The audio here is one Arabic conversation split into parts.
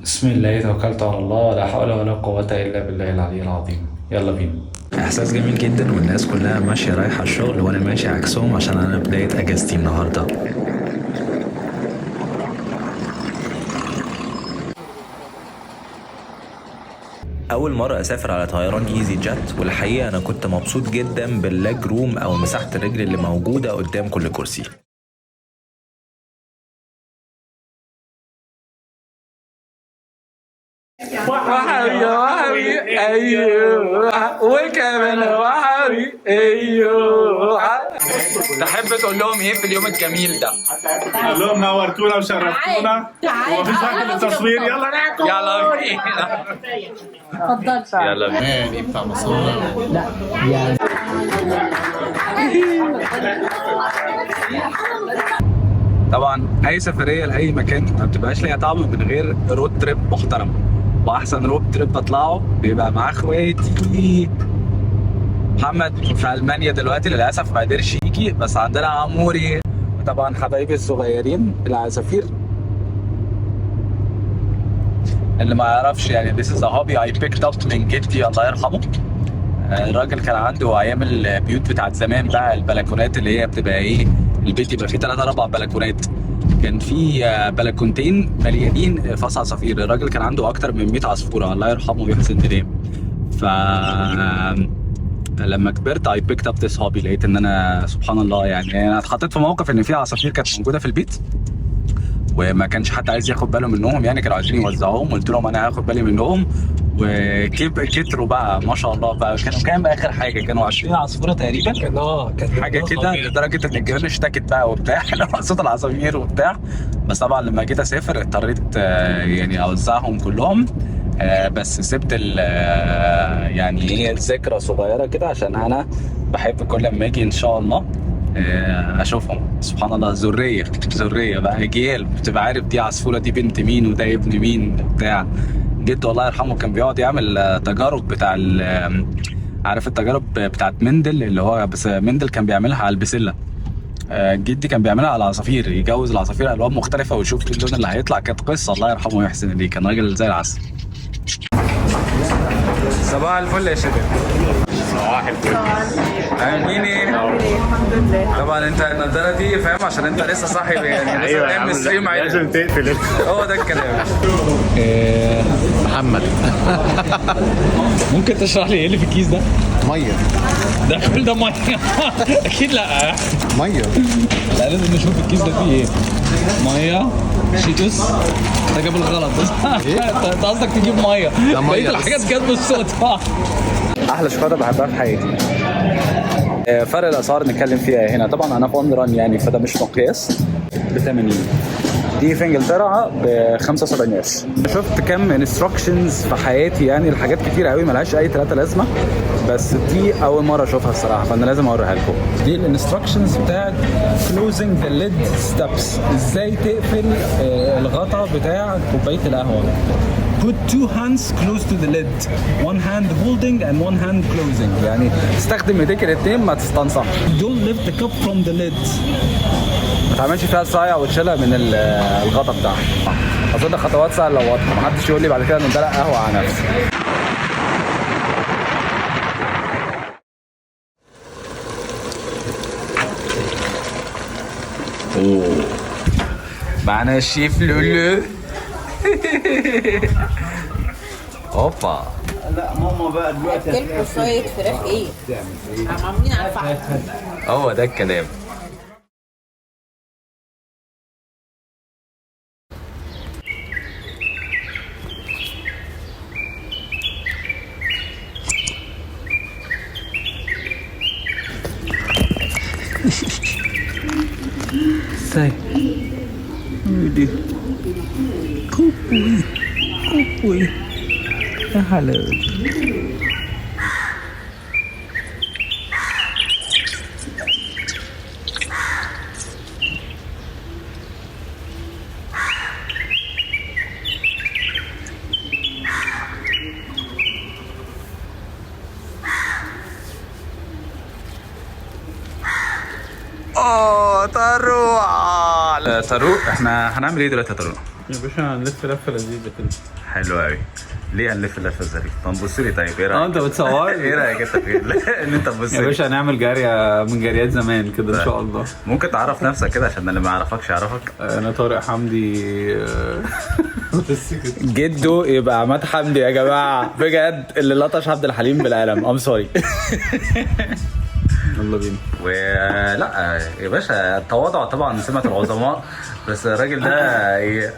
بسم الله توكلت على الله، لا حول ولا قوة إلا بالله العلي العظيم. يلا بينا. احساس جميل جدا، والناس كلها ماشيه رايحه الشغل وانا ماشي عكسهم عشان انا بدايه اجازتي النهارده. اول مره اسافر على طيران ايزي جت، والحقيقه انا كنت مبسوط جدا باللاج روم او مساحه الرجل اللي موجوده قدام كل كرسي. وحوي وحوي ايوه وكمان وحوي ايوه. تحب تقول لهم ايه في اليوم الجميل ده؟ قول لهم نورتونا وشرفتونا ومفيش وقت للتصوير. يلا ناكل. يلا بينا. اتفضل. يلا بينا. بتاع مصورة. طبعا اي سفريه لاي مكان ما بتبقاش ليها طعم من غير رود تريب محترم، واحسن رود تريب بطلعه بيبقى مع اخواتي. محمد في المانيا دلوقتي للاسف ما قدرش يجي، بس عندنا عموري وطبعا حبايبي الصغيرين العصافير. اللي ما يعرفش يعني this is a hobby I picked up من جدي الله يرحمه. الراجل كان عنده ايام البيوت بتاعت زمان بقى، البلكونات اللي هي بتبقى ايه، البيت يبقى فيه 3 4 بلكونات. كان في بلكونتين مليانين فص عصافير. الراجل كان عنده اكتر من 100 عصفوره الله يرحمه ويحسن اليه. ف لما كبرت I picked up this hobby، لقيت ان انا سبحان الله يعني انا اتحطيت في موقف ان في عصافير كانت موجوده في البيت وما كانش حد عايز ياخد باله منهم، يعني كانوا عايزين يوزعوهم. قلت لهم انا هاخد بالي منهم، وكتروا بقى ما شاء الله. بقى كانوا كام اخر حاجه؟ كانوا 20 عصفوره تقريبا. كانت حاجه كده لدرجه ان الجيران اشتكت بقى وبتاع صوت العصافير وبتاع. بس طبعا لما جيت اسافر اضطريت يعني اوزعهم كلهم. بس سبت يعني ايه ذكرى صغيره كده، عشان انا بحب كل ما اجي ان شاء الله اشوفهم. سبحان الله، ذريه بقى اجيال، بتبقى عارف دي عصفوره دي بنت مين وده ابن مين بتاع. جده الله يرحمه كان بيقعد يعمل تجارب بتاع عارف التجارب بتاعت مندل، اللي هو بس مندل كان بيعملها على البسله. جدي كان بيعملها على العصافير، يجوز العصافير الوان مختلفه ويشوف ايه اللون اللي هيطلع. كانت قصه الله يرحمه ويحسن اليه، كان راجل زي العسل. صباح الفل يا شباب. صباح الفل. عاملين ايه؟ الحمد لله. طبعا انت النضاره دي فاهم عشان انت لسه صاحي يعني لسه بتعمل ستريم لازم تقفل. هو ده الكلام. محمد ممكن تشرح لي ايه اللي في الكيس ده؟ ميه ده كل ده ميه اكيد لا. ميه لا لازم نشوف الكيس ده فيه ايه. ميه شيتوس. ده جاب الغلط انت قصدك تجيب ميه. بقيت الحاجات جت بالصدفه. احلى شوكولاته بحبها في حياتي. فرق الاسعار نتكلم فيها هنا. طبعا انا في اون ران يعني، فده مش مقياس. ب 80 دي في انجلترا ب 75 قرش. شفت كم انستراكشنز في حياتي، يعني الحاجات كتير قوي ملهاش اي 3 لازمه، بس دي اول مره اشوفها الصراحه، فانا لازم اوريها لكم. دي الانستراكشنز بتاعت closing the lid steps، ازاي تقفل الغطا بتاع كوبايه القهوه. Put 2 hands close to the lid, one hand holding and one hand closing. يعني استخدم ايديك الاثنين ما تستنصحش. Don't lift the cup from the lid. ما تعملش فيها صايع وتشيلها من الغطا بتاعها. اظن خطوات سهله وواضحه، محدش يقول لي بعد كده ان ده قهوه على نفسي. اوه معنا الشيف لولو. اوبا. لا ماما بقى دلوقتي اكلكوا شويه فراخ ايه؟ عاملين على الفحم. هو ده الكلام. Say, Rudy, Kupuy, hello. طارو. طارو احنا هنعمل ايه دلوقتي يا طارو؟ يا باشا هنلف لفه لذيذه كده. حلو قوي. ليه هنلف اللفه ظريفه؟ طب بص لي طيب، ايه رايك؟ انت بتصور ايه رايك انت في ان انت تبص يا لي؟ باشا هنعمل جاريه من جاريات زمان كده ان شاء الله. ممكن تعرف نفسك كده عشان اللي ما يعرفكش يعرفك. انا طارق حمدي. بس كده. جده يبقى عماد حمدي يا جماعه، بجد اللي لطش عبد الحليم بالقلم. ام سوري. يلا بينا. ولا يا باشا التواضع طبعا سمة العظماء، بس الراجل ده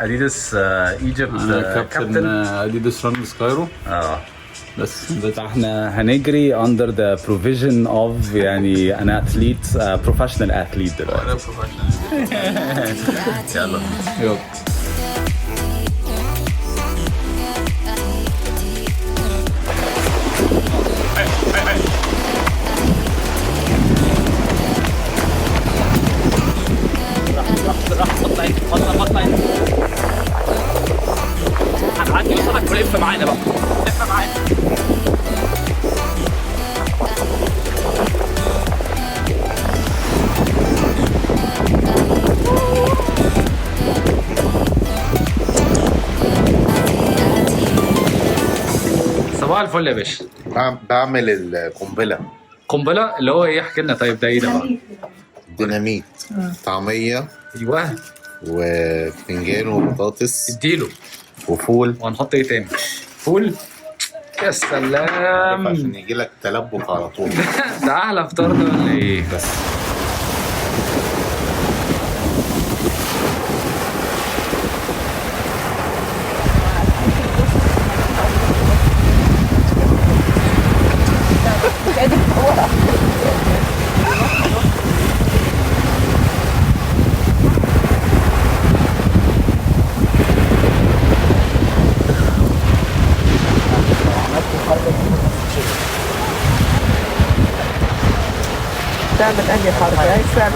اديداس ايجيبت انا كابتن اديداس ران كايرو. بس احنا هنجري under the provision of يعني an athlete professional athlete دلوقتي. يلا يلا. هنعدي قصادك ولف معانا بقى، لف معانا. صباح الفل يا باشا. بعمل القنبلة. قنبله اللي هو ايه؟ احكي لنا طيب، ده ايه ده بقى؟ ديناميت، طعمية ايوه وبتنجان وبطاطس اديله. وفول وهنحط ايه تاني؟ فول. يا سلام. عشان يجي لك تلبك على طول. ده احلى فطار ده ولا ايه؟ بس تعمل أنهي حركة هيكسب.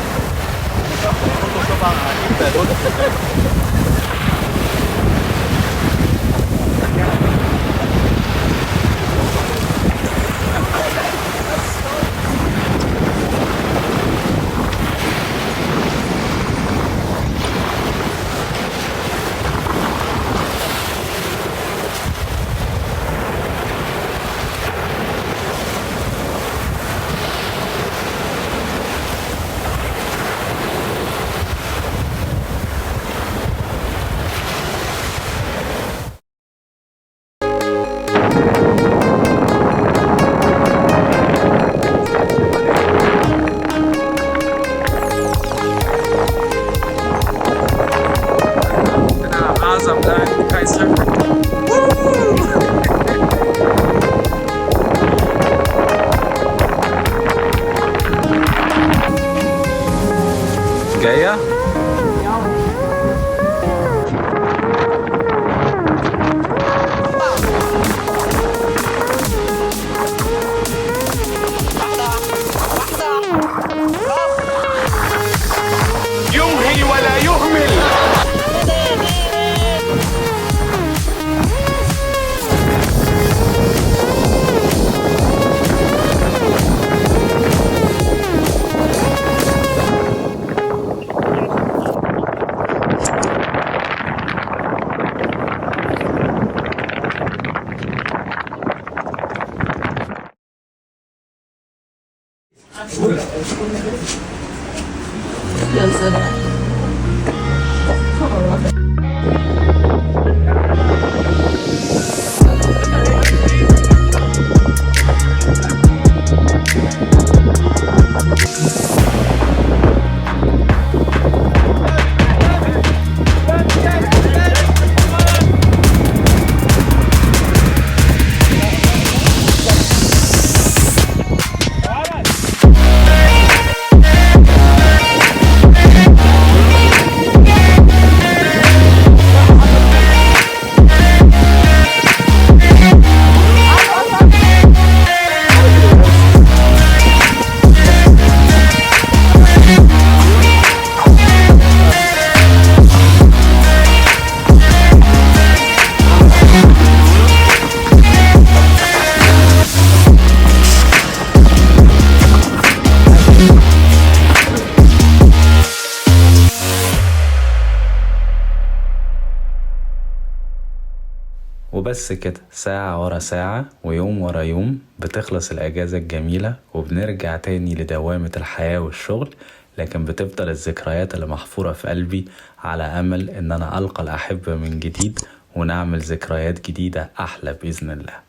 وبس كده، ساعة ورا ساعة ويوم ورا يوم بتخلص الأجازة الجميلة وبنرجع تاني لدوامة الحياة والشغل، لكن بتفضل الذكريات اللي محفورة في قلبي على أمل إن أنا ألقى الأحبة من جديد ونعمل ذكريات جديدة أحلى بإذن الله.